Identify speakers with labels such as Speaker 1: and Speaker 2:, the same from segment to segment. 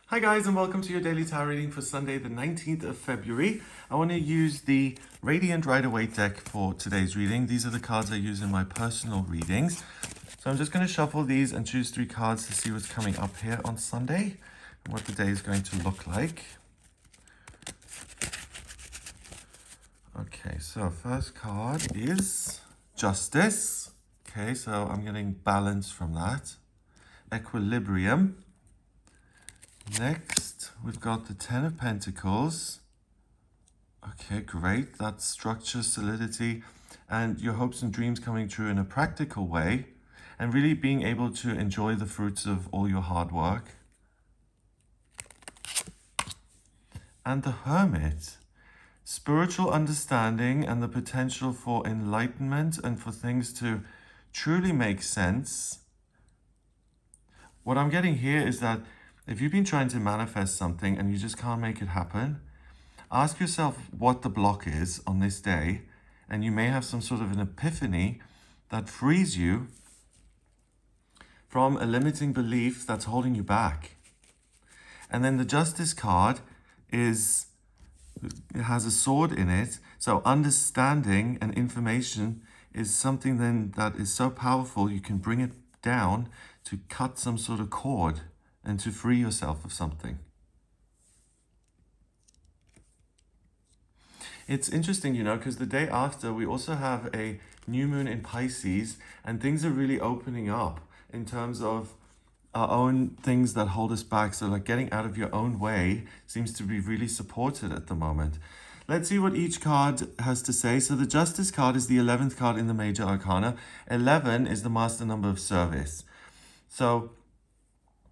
Speaker 1: Hi guys, and welcome to your daily tarot reading for Sunday the 19th of February. I want to use the Radiant Rider-Waite deck for today's reading. These are the cards I use in my personal readings. So I'm just going to shuffle these and choose 3 cards to see what's coming up here on Sunday and what the day is going to look like. Okay, so first card is Justice. Okay, so I'm getting balance from that. Equilibrium. Next, we've got the Ten of Pentacles. Okay, great. That's structure, solidity, and your hopes and dreams coming true in a practical way, and really being able to enjoy the fruits of all your hard work. And the Hermit. Spiritual understanding and the potential for enlightenment and for things to truly make sense. What I'm getting here is that if you've been trying to manifest something and you just can't make it happen, ask yourself what the block is on this day, and you may have some sort of an epiphany that frees you from a limiting belief that's holding you back. And then the Justice card it has a sword in it, so understanding and information is something then that is so powerful you can bring it down to cut some sort of cord and to free yourself of something. It's interesting, because the day after we also have a new moon in Pisces, and things are really opening up in terms of our own things that hold us back. So like getting out of your own way seems to be really supported at the moment. Let's see what each card has to say. So the Justice card is the 11th card in the Major Arcana. 11 is the master number of service. So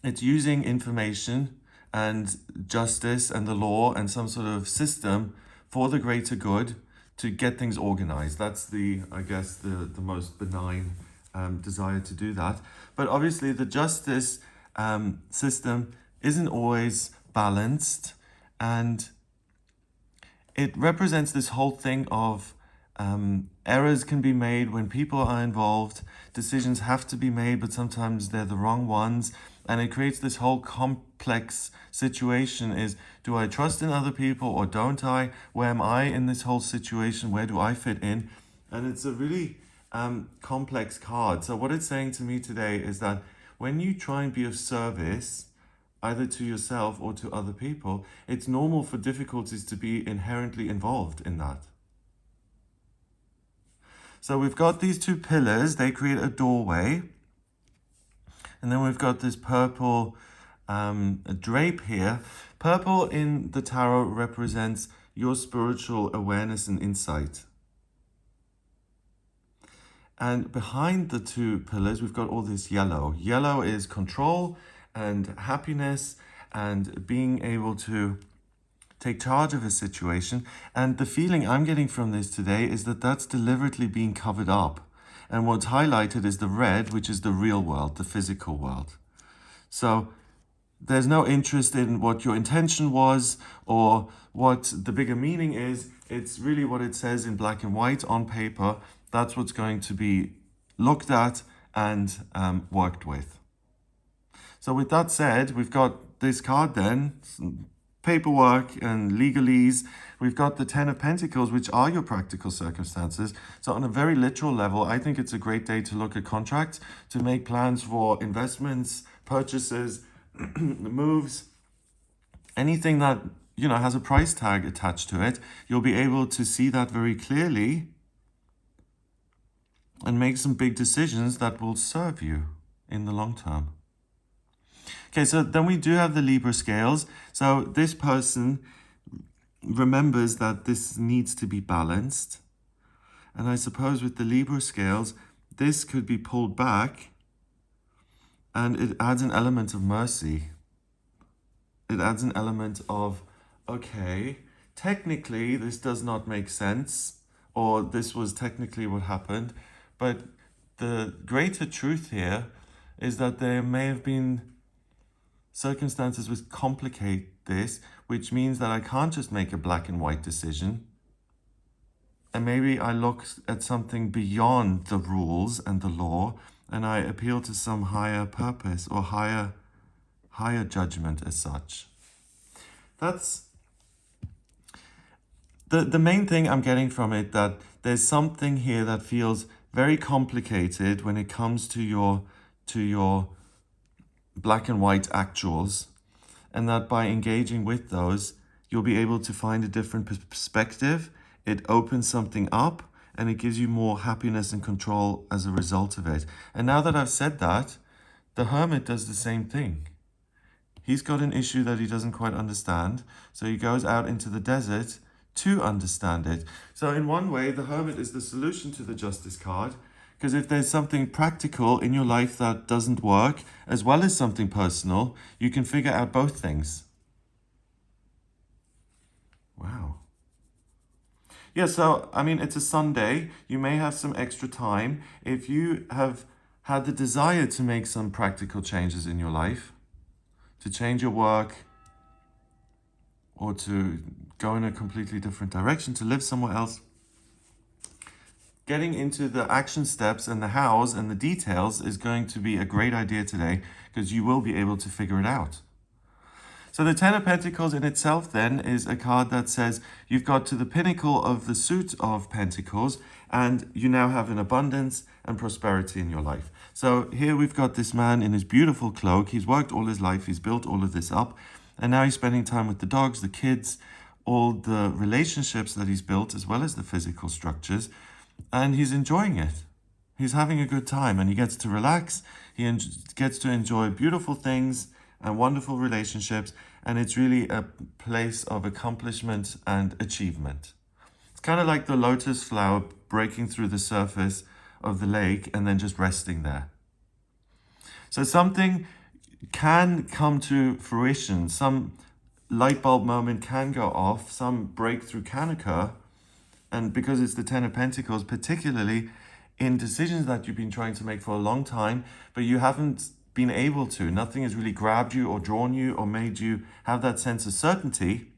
Speaker 1: it's using information and justice and the law and some sort of system for the greater good to get things organized. That's the most benign desire to do that. But obviously the justice system isn't always balanced, and it represents this whole thing of errors can be made when people are involved. Decisions have to be made, but sometimes they're the wrong ones. And it creates this whole complex situation is, do I trust in other people or don't I? Where am I in this whole situation? Where do I fit in? And it's a really complex card. So what it's saying to me today is that when you try and be of service, either to yourself or to other people, it's normal for difficulties to be inherently involved in that. So we've got these 2 pillars, they create a doorway. And then we've got this purple drape here. Purple in the tarot represents your spiritual awareness and insight. And behind the 2 pillars, we've got all this yellow. Yellow is control and happiness and being able to take charge of a situation. And the feeling I'm getting from this today is that that's deliberately being covered up. And what's highlighted is the red, which is the real world, the physical world. So there's no interest in what your intention was or what the bigger meaning is. It's really what it says in black and white on paper. That's what's going to be looked at and worked with. So with that said, we've got this card then, some paperwork and legalese. We've got the 10 of Pentacles, which are your practical circumstances. So on a very literal level, I think it's a great day to look at contracts, to make plans for investments, purchases, moves, anything that, has a price tag attached to it. You'll be able to see that very clearly and make some big decisions that will serve you in the long term. Okay, so then we do have the Libra scales. So this person remembers that this needs to be balanced. And I suppose with the Libra scales, this could be pulled back and it adds an element of mercy. It adds an element of, okay, technically this does not make sense, or this was technically what happened. But the greater truth here is that there may have been circumstances which complicate this, which means that I can't just make a black and white decision. And maybe I look at something beyond the rules and the law, and I appeal to some higher purpose or higher higher judgment as such. That's the main thing I'm getting from it, that there's something here that feels very complicated when it comes to your black and white actuals, and that by engaging with those, you'll be able to find a different perspective. It opens something up and it gives you more happiness and control as a result of it. And now that I've said that, the hermit does the same thing. He's got an issue that he doesn't quite understand, so he goes out into the desert to understand it. So in one way, the hermit is the solution to the justice card, because if there's something practical in your life that doesn't work, as well as something personal, you can figure out both things. Wow. Yeah, so, I mean, it's a Sunday. You may have some extra time. If you have had the desire to make some practical changes in your life, to change your work, or to go in a completely different direction, to live somewhere else, getting into the action steps and the hows and the details is going to be a great idea today, because you will be able to figure it out. So the Ten of Pentacles in itself then is a card that says you've got to the pinnacle of the suit of Pentacles and you now have an abundance and prosperity in your life. So here we've got this man in his beautiful cloak. He's worked all his life. He's built all of this up. And now he's spending time with the dogs, the kids, all the relationships that he's built, as well as the physical structures. And he's enjoying it. He's having a good time and he gets to relax. He gets to enjoy beautiful things and wonderful relationships, and it's really a place of accomplishment and achievement. It's kind of like the lotus flower breaking through the surface of the lake and then just resting there. So something can come to fruition, some light bulb moment can go off, some breakthrough can occur, and because it's the Ten of Pentacles, particularly in decisions that you've been trying to make for a long time, but you haven't been able to. Nothing has really grabbed you or drawn you or made you have that sense of certainty.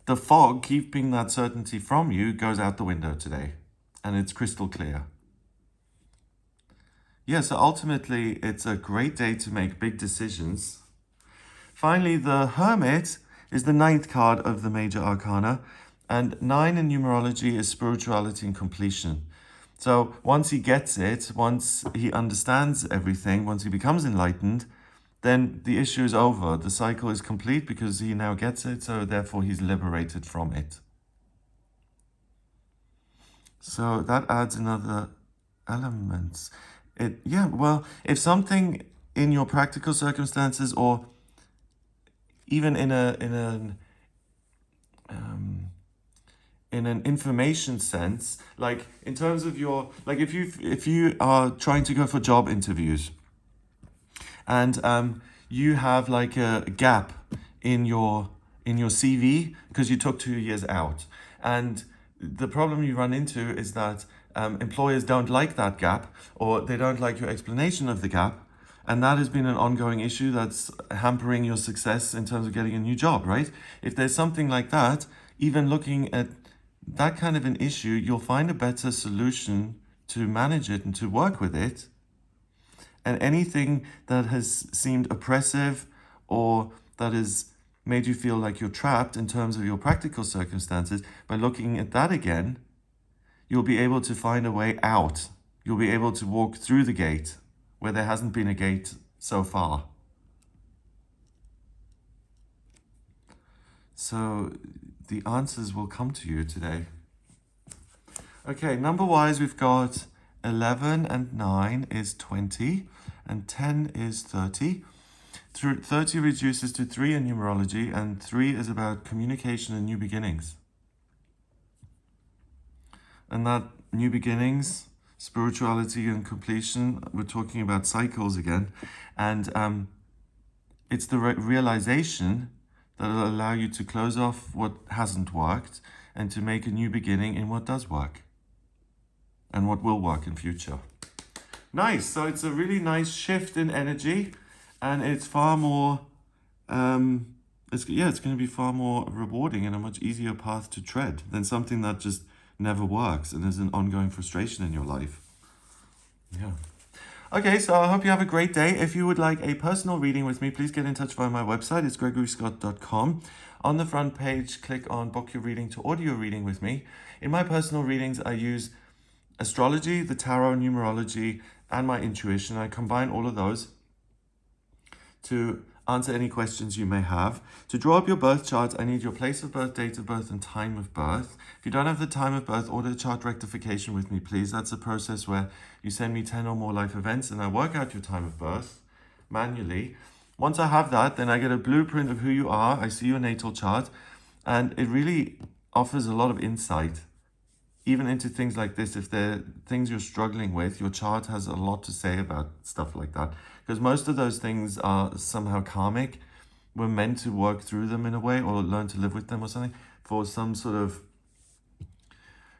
Speaker 1: The fog keeping that certainty from you goes out the window today, and it's crystal clear. Yeah, so ultimately, it's a great day to make big decisions. Finally, the Hermit is the 9th card of the Major Arcana, and 9 in numerology is spirituality and completion. So once he gets it, once he understands everything, once he becomes enlightened, then the issue is over. The cycle is complete because he now gets it, so therefore he's liberated from it. So that adds another element. If something in your practical circumstances, or even in an information sense, like in terms of your, like if you are trying to go for job interviews and you have like a gap in your CV because you took 2 years out, and the problem you run into is that employers don't like that gap, or they don't like your explanation of the gap, and that has been an ongoing issue that's hampering your success in terms of getting a new job, right? If there's something like that, even looking at that kind of an issue, you'll find a better solution to manage it and to work with it. And anything that has seemed oppressive or that has made you feel like you're trapped in terms of your practical circumstances, by looking at that again, you'll be able to find a way out. You'll be able to walk through the gate where there hasn't been a gate so far. So the answers will come to you today. Okay, number-wise, we've got 11 and 9 is 20, and 10 is 30. 30 reduces to 3 in numerology, and 3 is about communication and new beginnings. And that new beginnings, spirituality and completion, we're talking about cycles again, and it's the realization that will allow you to close off what hasn't worked and to make a new beginning in what does work and what will work in future. Nice. So it's a really nice shift in energy, and it's far more, it's going to be far more rewarding and a much easier path to tread than something that just never works and is an ongoing frustration in your life. Yeah. Okay, so I hope you have a great day. If you would like a personal reading with me, please get in touch via my website. It's gregoryscott.com. On the front page, click on book your reading to audio reading with me. In my personal readings, I use astrology, the tarot, numerology, and my intuition. I combine all of those to answer any questions you may have. To draw up your birth charts, I need your place of birth, date of birth, and time of birth. If you don't have the time of birth, order chart rectification with me, please. That's a process where you send me 10 or more life events and I work out your time of birth manually. Once I have that, then I get a blueprint of who you are. I see your natal chart, and it really offers a lot of insight even into things like this. If there are things you're struggling with, your chart has a lot to say about stuff like that. Because most of those things are somehow karmic. We're meant to work through them in a way or learn to live with them or something for some sort of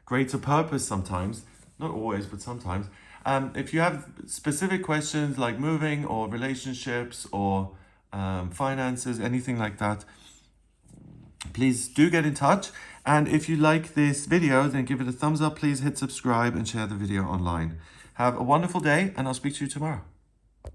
Speaker 1: greater purpose sometimes. Not always, but sometimes. If you have specific questions like moving or relationships or finances, anything like that, please do get in touch. And if you like this video, then give it a thumbs up. Please hit subscribe and share the video online. Have a wonderful day, and I'll speak to you tomorrow.